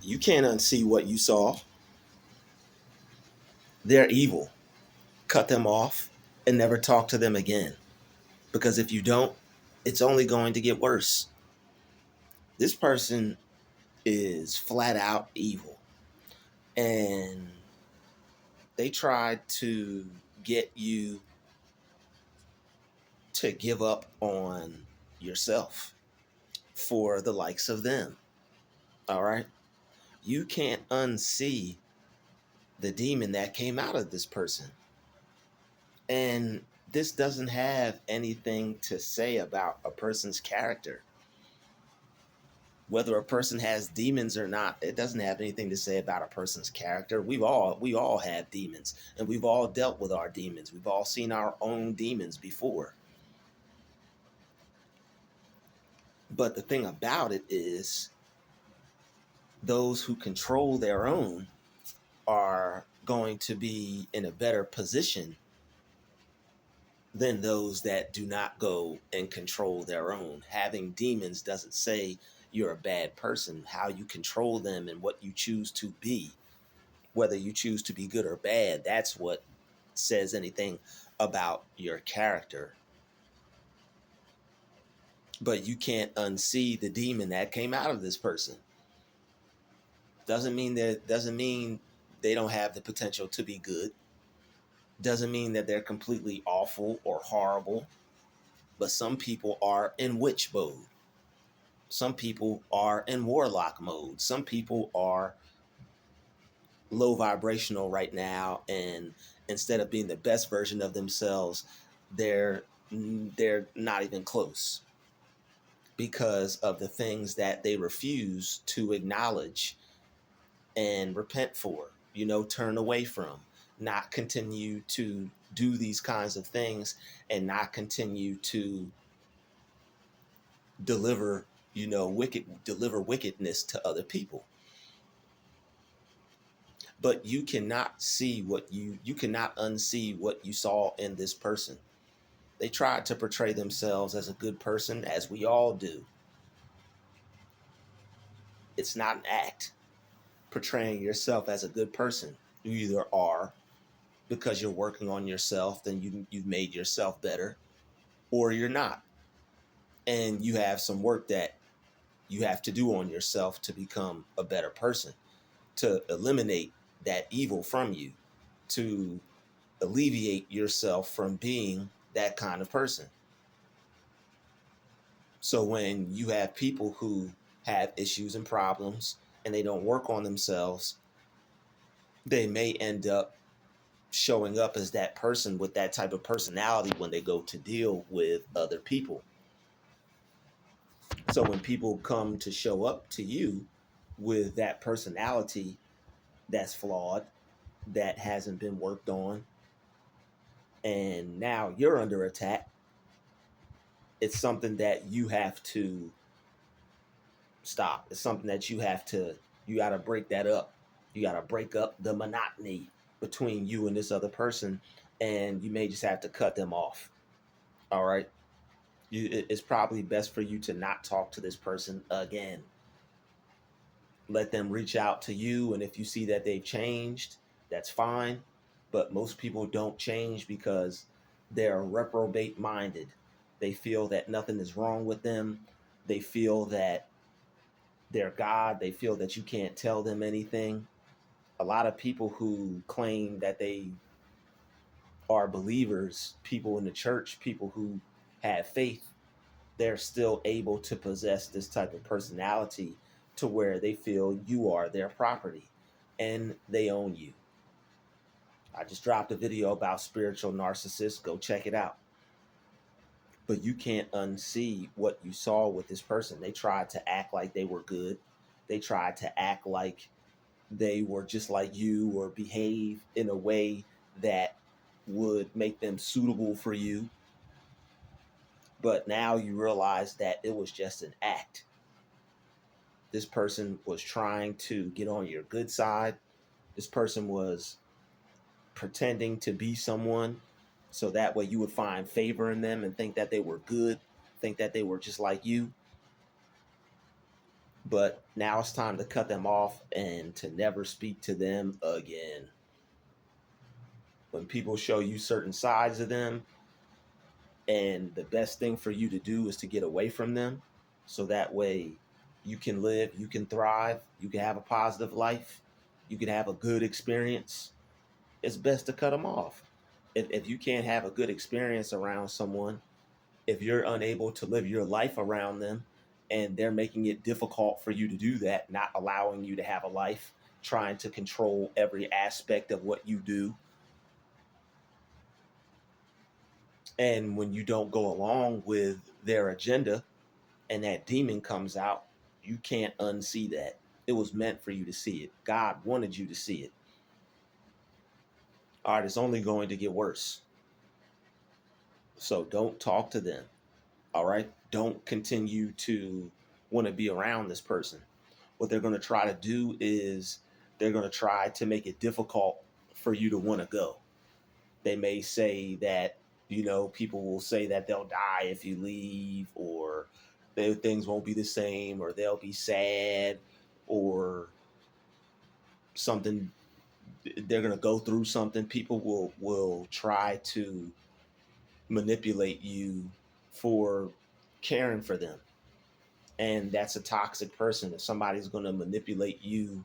You can't unsee what you saw. They're evil. Cut them off and never talk to them again. Because if you don't, it's only going to get worse. This person is flat out evil. And they tried to get you to give up on yourself for the likes of them. All right. You can't unsee the demon that came out of this person. And this doesn't have anything to say about a person's character. Whether a person has demons or not, it doesn't have anything to say about a person's character. We all have demons, and we've all dealt with our demons. We've all seen our own demons before. But the thing about it is, those who control their own are going to be in a better position than those that do not go and control their own. Having demons doesn't say you're a bad person. How you control them and what you choose to be, whether you choose to be good or bad, that's what says anything about your character. But you can't unsee the demon that came out of this person. Doesn't mean they don't have the potential to be good. Doesn't mean that they're completely awful or horrible. But some people are in witch mode. Some people are in warlock mode. Some people are low vibrational right now, and instead of being the best version of themselves, they're they're not even close because of the things that they refuse to acknowledge and repent for, turn away from, not continue to do these kinds of things, and not continue to deliver, deliver wickedness to other people. But you cannot see you cannot unsee what you saw in this person. They tried to portray themselves as a good person, as we all do. It's not an act. Portraying yourself as a good person, you either are, because you're working on yourself, then you've made yourself better, or you're not, and you have some work that you have to do on yourself to become a better person, to eliminate that evil from you, to alleviate yourself from being that kind of person. So when you have people who have issues and problems and they don't work on themselves, they may end up showing up as that person with that type of personality when they go to deal with other people. So when people come to show up to you with that personality that's flawed, that hasn't been worked on, and now you're under attack, it's something that you have to stop. It's something that you got to break that up. You got to break up the monotony between you and this other person, and you may just have to cut them off. All right. It's probably best for you to not talk to this person again. Let them reach out to you, and if you see that they've changed, that's fine. But most people don't change because they're reprobate minded. They feel that nothing is wrong with them. They feel that they're God. They feel that you can't tell them anything. A lot of people who claim that they are believers, people in the church, people who have faith, they're still able to possess this type of personality to where they feel you are their property and they own you. I just dropped a video about spiritual narcissists. Go check it out. But you can't unsee what you saw with this person. They tried to act like they were good. They tried to act like they were just like you, or behave in a way that would make them suitable for you. But now you realize that it was just an act. This person was trying to get on your good side. This person was pretending to be someone so that way you would find favor in them and think that they were good, think that they were just like you. but now it's time to cut them off and to never speak to them again. When people show you certain sides of them, and the best thing for you to do is to get away from them, so that way you can live, you can thrive, you can have a positive life, you can have a good experience. It's best to cut them off. If you can't have a good experience around someone, if you're unable to live your life around them, and they're making it difficult for you to do that, not allowing you to have a life, trying to control every aspect of what you do, and when you don't go along with their agenda and that demon comes out, you can't unsee that. It was meant for you to see it. God wanted you to see it. All right, it's only going to get worse. So don't talk to them. All right, don't continue to want to be around this person. What they're going to try to do is they're going to try to make it difficult for you to want to go. They may say that, people will say that they'll die if you leave, or things won't be the same, or they'll be sad, or something. They're going to go through something. People will try to manipulate you for caring for them. And that's a toxic person. If somebody's going to manipulate you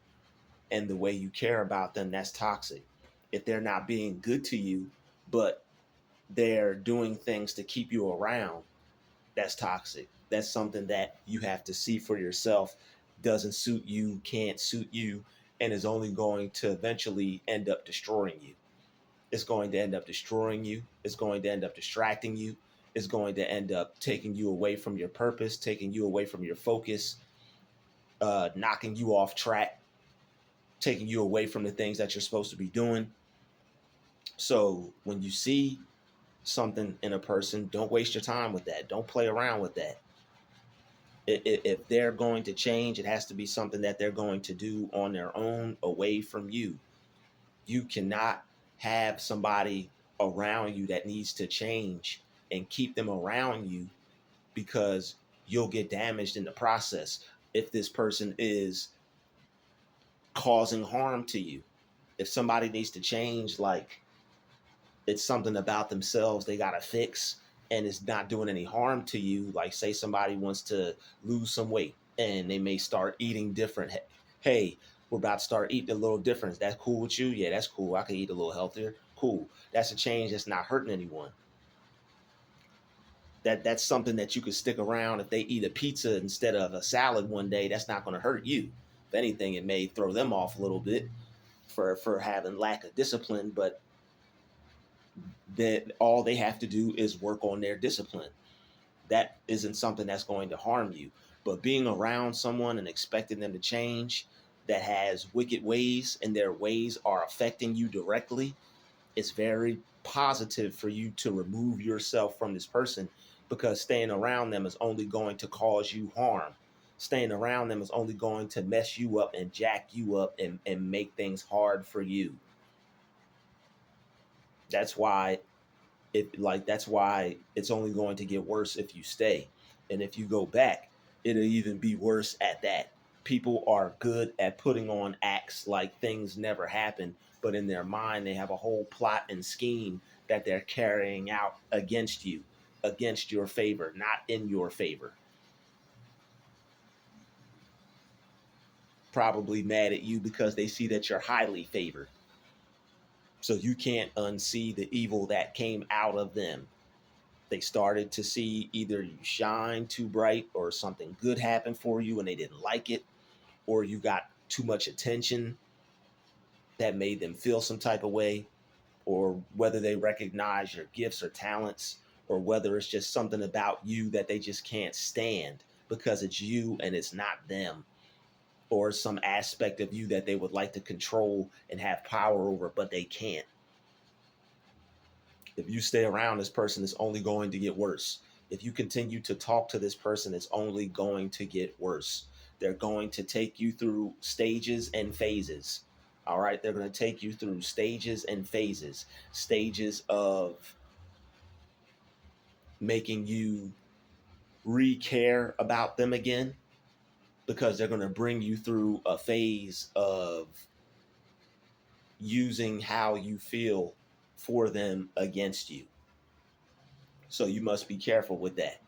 and the way you care about them, that's toxic. If they're not being good to you, but they're doing things to keep you around, that's toxic. That's something that you have to see for yourself. Doesn't suit you, can't suit you, and is only going to eventually end up destroying you. It's going to end up destroying you. It's going to end up distracting you. It's going to end up taking you away from your purpose, taking you away from your focus, knocking you off track, taking you away from the things that you're supposed to be doing. So when you see something in a person, don't waste your time with that. Don't play around with that. If they're going to change, it has to be something that they're going to do on their own, away from you. You cannot have somebody around you that needs to change and keep them around you, because you'll get damaged in the process if this person is causing harm to you. If somebody needs to change, like it's something about themselves they got to fix, and it's not doing any harm to you, like say somebody wants to lose some weight and they may start eating different. Hey, we're about to start eating a little different. That's cool with you? Yeah, that's cool. I can eat a little healthier. Cool. That's a change that's not hurting anyone. That's something that you could stick around. If they eat a pizza instead of a salad one day, that's not going to hurt you. If anything, it may throw them off a little bit for having lack of discipline, but that all they have to do is work on their discipline. That isn't something that's going to harm you. But being around someone and expecting them to change, that has wicked ways and their ways are affecting you directly, it's very positive for you to remove yourself from this person, because staying around them is only going to cause you harm. Staying around them is only going to mess you up and jack you up and make things hard for you. That's why that's why it's only going to get worse if you stay. And if you go back, it'll even be worse at that. People are good at putting on acts like things never happened, but in their mind they have a whole plot and scheme that they're carrying out against you, against your favor, not in your favor. Probably mad at you because they see that you're highly favored. So you can't unsee the evil that came out of them. They started to see either you shine too bright or something good happened for you and they didn't like it, or you got too much attention that made them feel some type of way, or whether they recognize your gifts or talents, or whether it's just something about you that they just can't stand because it's you and it's not them, or some aspect of you that they would like to control and have power over, but they can't. If you stay around this person, it's only going to get worse. If you continue to talk to this person, it's only going to get worse. They're going to take you through stages and phases. All right. They're going to take you through stages and phases, stages of making you re care about them again, because they're going to bring you through a phase of using how you feel for them against you. So you must be careful with that.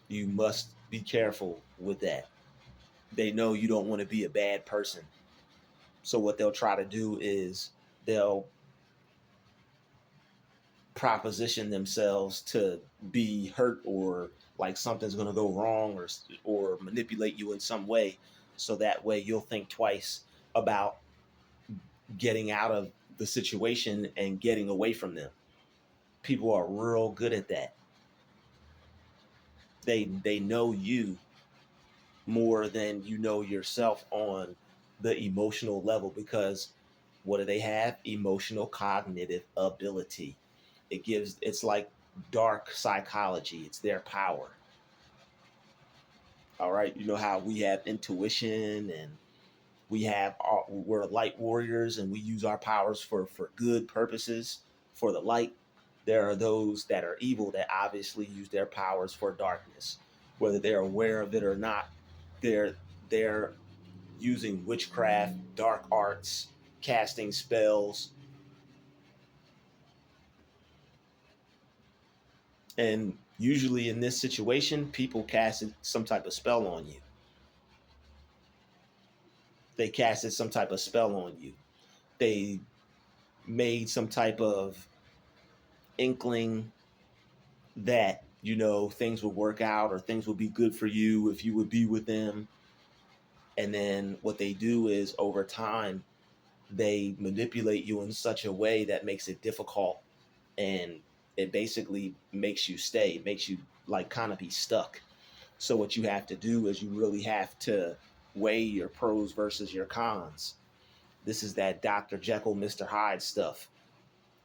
You must be careful with that. They know you don't want to be a bad person. So what they'll try to do is they'll proposition themselves to be hurt, or like something's going to go wrong, or manipulate you in some way, so that way you'll think twice about getting out of the situation and getting away from them. People are real good at that. They know you more than you know yourself on the emotional level, because what do they have? Emotional cognitive ability. It's like dark psychology. It's their power. All right. You know how we have intuition, and we're light warriors, and we use our powers for good purposes, for the light. There are those that are evil that obviously use their powers for darkness, whether they're aware of it or not. They're using witchcraft, dark arts, casting spells, and usually in this situation, people casted some type of spell on you. They casted some type of spell on you. They made some type of inkling that, things would work out, or things would be good for you if you would be with them. And then what they do is, over time, they manipulate you in such a way that makes it difficult, and it basically makes you stay, makes you like kind of be stuck. So what you have to do is you really have to weigh your pros versus your cons. This is that Dr. Jekyll, Mr. Hyde stuff.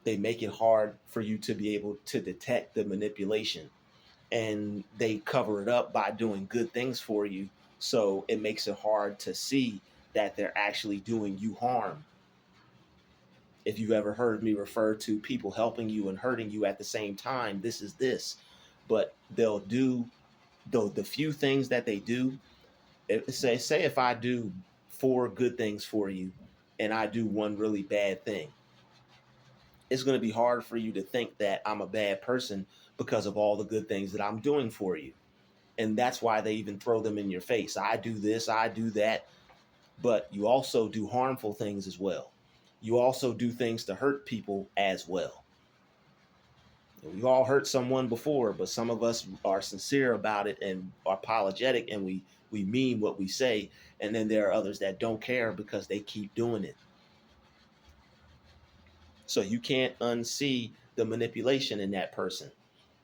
They make it hard for you to be able to detect the manipulation, and they cover it up by doing good things for you. So it makes it hard to see that they're actually doing you harm. If you've ever heard me refer to people helping you and hurting you at the same time, this is this. But they'll do the few things that they do. Say if I do 4 good things for you and I do one really bad thing, it's going to be hard for you to think that I'm a bad person because of all the good things that I'm doing for you. And that's why they even throw them in your face. I do this, I do that. But you also do harmful things as well. You also do things to hurt people as well. We've all hurt someone before, but some of us are sincere about it and are apologetic, and we mean what we say. And then there are others that don't care because they keep doing it. So you can't unsee the manipulation in that person.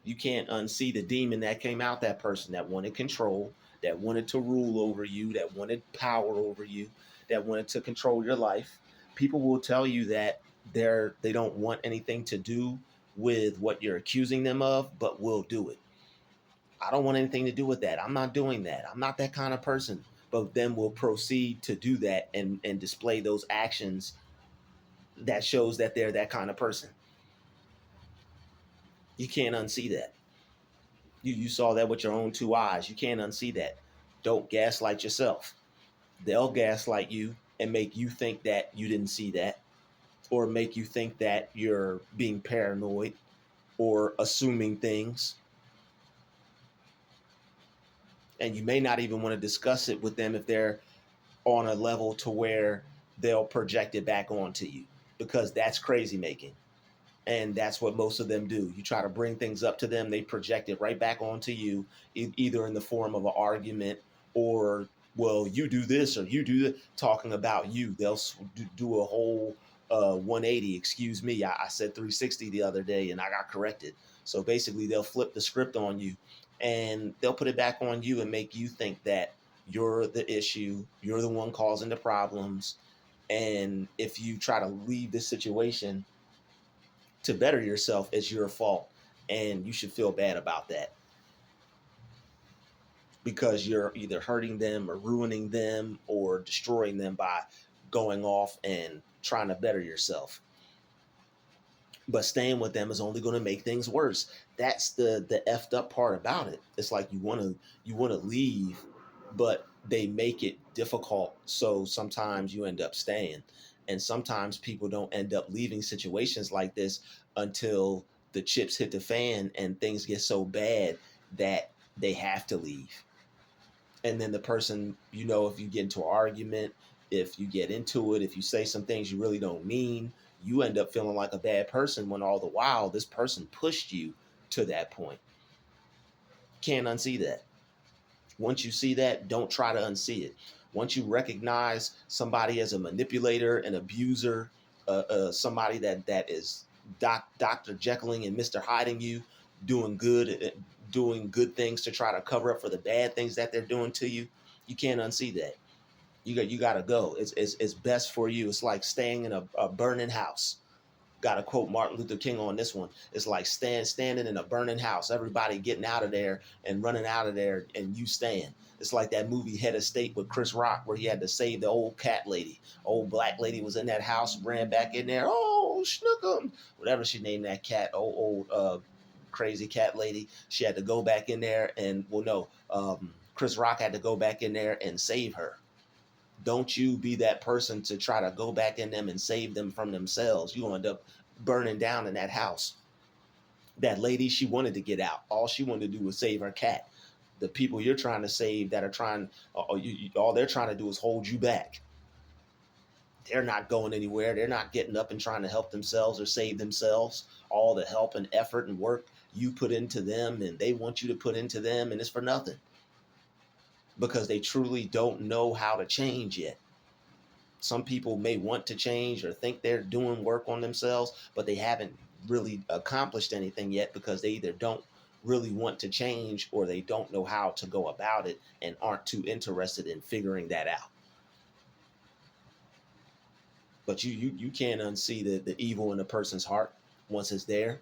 You can't unsee the demon that came out that person, that wanted control, that wanted to rule over you, that wanted power over you, that wanted to control your life. People will tell you that they don't want anything to do with what you're accusing them of, but will do it. I don't want anything to do with that. I'm not doing that. I'm not that kind of person. But then we'll proceed to do that and display those actions that shows that they're that kind of person. You can't unsee that. You saw that with your own 2 eyes. You can't unsee that. Don't gaslight yourself. They'll gaslight you and make you think that you didn't see that, or make you think that you're being paranoid or assuming things. And you may not even want to discuss it with them if they're on a level to where they'll project it back onto you, because that's crazy making. And that's what most of them do. You try to bring things up to them, they project it right back onto you, either in the form of an argument, or, well, you do this or you do that, talking about you. They'll do a whole 180. Excuse me, I said 360 the other day and I got corrected. So basically, they'll flip the script on you, and they'll put it back on you and make you think that you're the issue, you're the one causing the problems. And if you try to leave this situation to better yourself, it's your fault, and you should feel bad about that, because you're either hurting them or ruining them or destroying them by going off and trying to better yourself. But staying with them is only going to make things worse. That's the effed up part about it. It's like you want to leave, but they make it difficult, so sometimes you end up staying. And sometimes people don't end up leaving situations like this until the chips hit the fan and things get so bad that they have to leave. And then the person, if you get into an argument, if you get into it, if you say some things you really don't mean, you end up feeling like a bad person when all the while this person pushed you to that point. Can't unsee that. Once you see that, don't try to unsee it. Once you recognize somebody as a manipulator, an abuser, somebody that is Dr. Jekylling and Mr. Hiding you, doing good things to try to cover up for the bad things that they're doing to you, you can't unsee that. You got to go. It's best for you. It's like staying in a burning house. Got to quote Martin Luther King on this one. It's like standing in a burning house, everybody getting out of there and running out of there, and you staying. It's like that movie Head of State with Chris Rock, where he had to save the old cat lady. Old black lady was in that house, ran back in there. Oh, Snookum, whatever she named that cat. Old crazy cat lady. She had to go back in there, and well, no, Chris Rock had to go back in there and save her. Don't you be that person to try to go back in them and save them from themselves. You end up burning down in that house. That lady, she wanted to get out. All she wanted to do was save her cat. The people you're trying to save that are trying, all they're trying to do is hold you back. They're not going anywhere. They're not getting up and trying to help themselves or save themselves. All the help and effort and work you put into them and they want you to put into them, and it's for nothing because they truly don't know how to change yet. Some people may want to change or think they're doing work on themselves, but they haven't really accomplished anything yet because they either don't really want to change or they don't know how to go about it and aren't too interested in figuring that out. But you can't unsee the evil in a person's heart once it's there.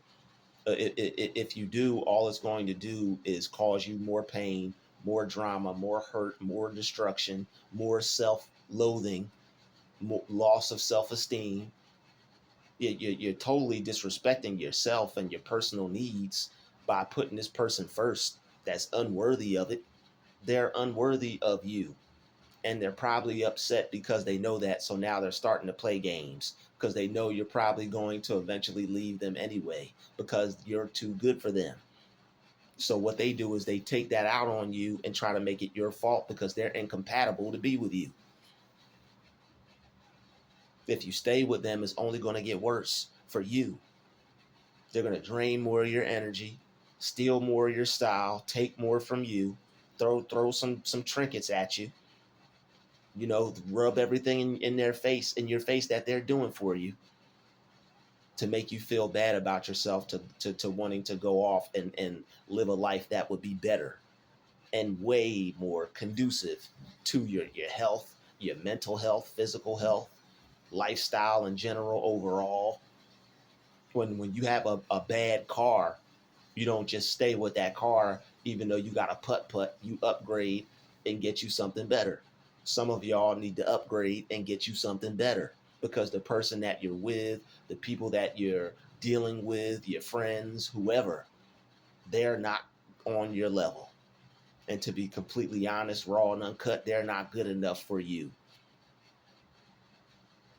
If you do, all it's going to do is cause you more pain, more drama, more hurt, more destruction, more self-loathing, more loss of self-esteem. You're totally disrespecting yourself and your personal needs by putting this person first that's unworthy of it. They're unworthy of you. And they're probably upset because they know that. So now they're starting to play games because they know you're probably going to eventually leave them anyway because you're too good for them. So what they do is they take that out on you and try to make it your fault because they're incompatible to be with you. If you stay with them, it's only going to get worse for you. They're going to drain more of your energy, steal more of your style, take more from you, throw some trinkets at you, rub everything in their face, in your face that they're doing for you to make you feel bad about yourself, to wanting to go off and live a life that would be better and way more conducive to your health, your mental health, physical health, lifestyle in general overall. When you have a bad car, you don't just stay with that car, even though you got a putt, you upgrade and get you something better. Some of y'all need to upgrade and get you something better because the person that you're with, the people that you're dealing with, your friends, whoever, they're not on your level. And to be completely honest, raw and uncut, they're not good enough for you.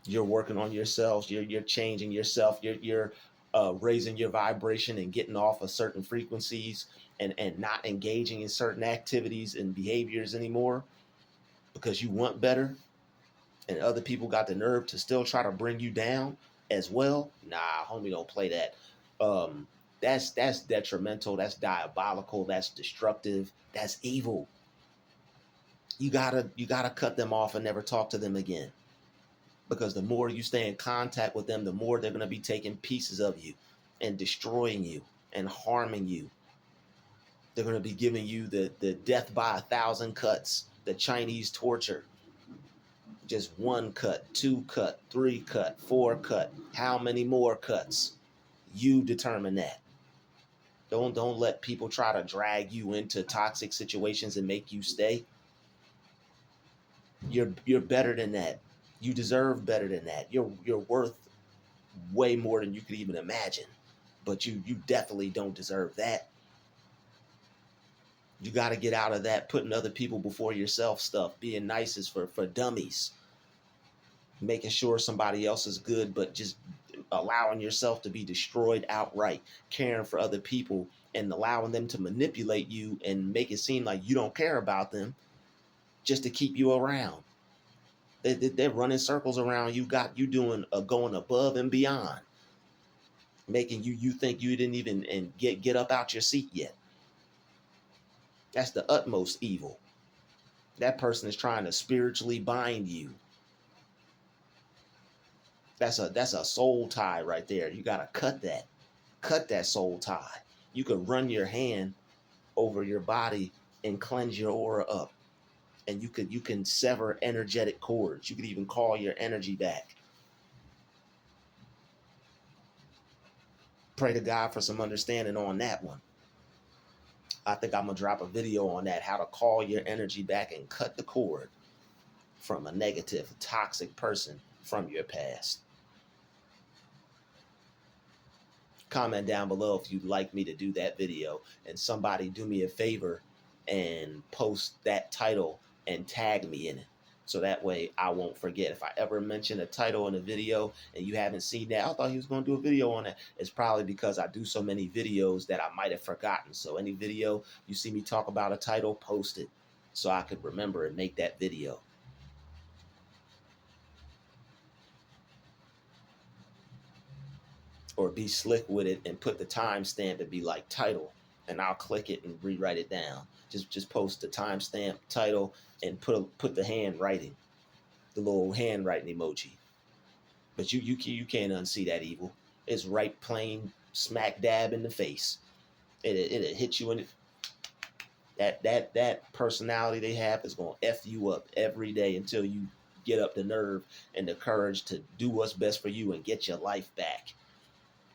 You're working on yourselves. You're changing yourself. You're raising your vibration and getting off of certain frequencies and not engaging in certain activities and behaviors anymore because you want better, and other people got the nerve to still try to bring you down as well. Nah, homie, don't play that. Um, that's detrimental. That's diabolical. That's destructive. That's evil. You gotta cut them off and never talk to them again. Because the more you stay in contact with them, the more they're going to be taking pieces of you and destroying you and harming you. They're going to be giving you the death by 1,000 cuts, the Chinese torture. Just one cut, two cut, three cut, four cut. How many more cuts? You determine that. Don't let people try to drag you into toxic situations and make you stay. You're better than that. You deserve better than that. You're worth way more than you could even imagine. But you definitely don't deserve that. You got to get out of that putting other people before yourself stuff. Being nice is for dummies. Making sure somebody else is good, but just allowing yourself to be destroyed outright. Caring for other people and allowing them to manipulate you and make it seem like you don't care about them just to keep you around. They're running circles around you, got you doing going above and beyond, making you think you didn't even and get up out your seat yet. That's the utmost evil. That person is trying to spiritually bind you. That's a soul tie right there. You gotta cut that soul tie. You could run your hand over your body and cleanse your aura up, and you can sever energetic cords. You could even call your energy back. Pray to God for some understanding on that one. I think I'm gonna drop a video on that, how to call your energy back and cut the cord from a negative, toxic person from your past. Comment down below if you'd like me to do that video, and somebody do me a favor and post that title and tag me in it, so that way I won't forget. If I ever mention a title in a video and you haven't seen that, I thought he was going to do a video on it, it's probably because I do so many videos that I might have forgotten. So any video you see me talk about a title, post it so I could remember and make that video. Or be slick with it and put the timestamp and be like title, and I'll click it and rewrite it down. Just post the timestamp, title, and put the handwriting, the little handwriting emoji. But you can't unsee that evil. It's right plain smack dab in the face. It'll hit you in it. That personality they have is gonna F you up every day until you get up the nerve and the courage to do what's best for you and get your life back.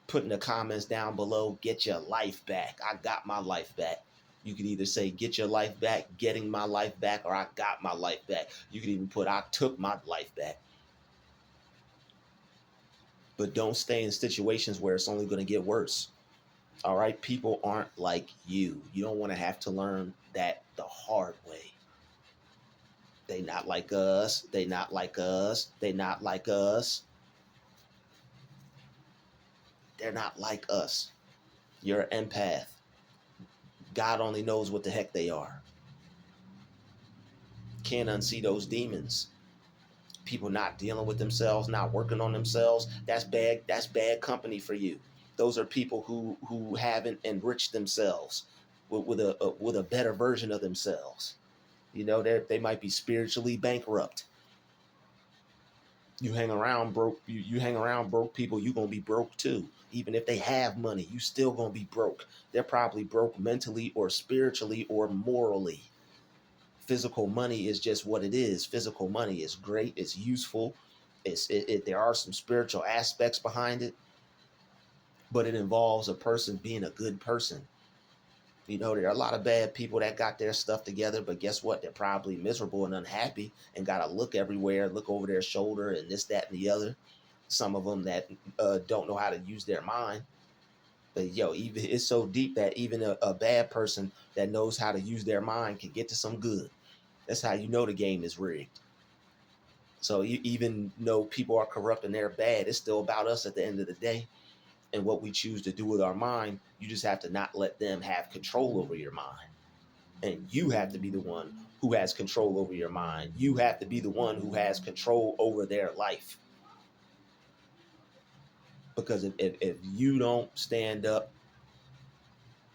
Put in the comments down below, get your life back. I got my life back. You can either say get your life back, getting my life back, or I got my life back. You can even put I took my life back. But don't stay in situations where it's only going to get worse. All right? People aren't like you. You don't want to have to learn that the hard way. They not like us. They not like us. They not like us. They're not like us. You're an empath. God only knows what the heck they are. Can't unsee those demons. People not dealing with themselves, not working on themselves. That's bad company for you. Those are people who haven't enriched themselves with a better version of themselves. You know, they might be spiritually bankrupt. You hang around broke. You hang around broke people, you're gonna be broke too. Even if they have money, you still gonna be broke. They're probably broke mentally or spiritually or morally. Physical money is just what it is. Physical money is great. It's useful. There are some spiritual aspects behind it, but it involves a person being a good person. You know, there are a lot of bad people that got their stuff together, but guess what? They're probably miserable and unhappy and got to look everywhere, look over their shoulder and this, that, and the other. Some of them that don't know how to use their mind. But even it's so deep that even a bad person that knows how to use their mind can get to some good. That's how you know the game is rigged. So even though people are corrupt and they're bad, it's still about us at the end of the day. And what we choose to do with our mind, you just have to not let them have control over your mind. And you have to be the one who has control over your mind. You have to be the one who has control over their life. Because if you don't stand up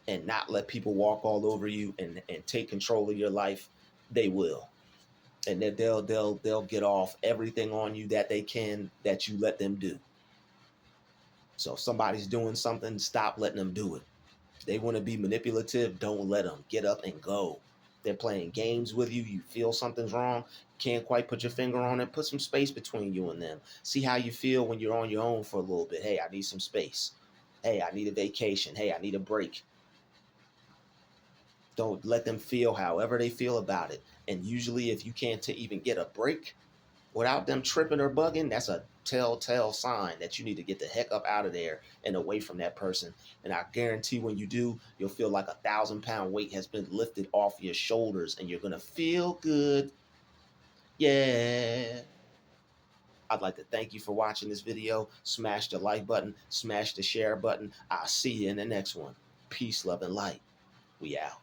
and not let people walk all over you and take control of your life, they will. And then they'll get off everything on you that they can, that you let them do. So if somebody's doing something, stop letting them do it. They want to be manipulative, don't let them. Get up and go. They're playing games with you. You feel something's wrong, can't quite put your finger on it. Put some space between you and them. See how you feel when you're on your own for a little bit. Hey, I need some space. Hey, I need a vacation. Hey, I need a break. Don't let them feel however they feel about it. And usually if you can't even get a break without them tripping or bugging, telltale sign that you need to get the heck up out of there and away from that person. And I guarantee when you do, you'll feel like 1,000-pound weight has been lifted off your shoulders, and you're gonna feel good. Yeah. I'd like to thank you for watching this video. Smash the like button, smash the share button. I'll see you in the next one. Peace, love, and light. We out.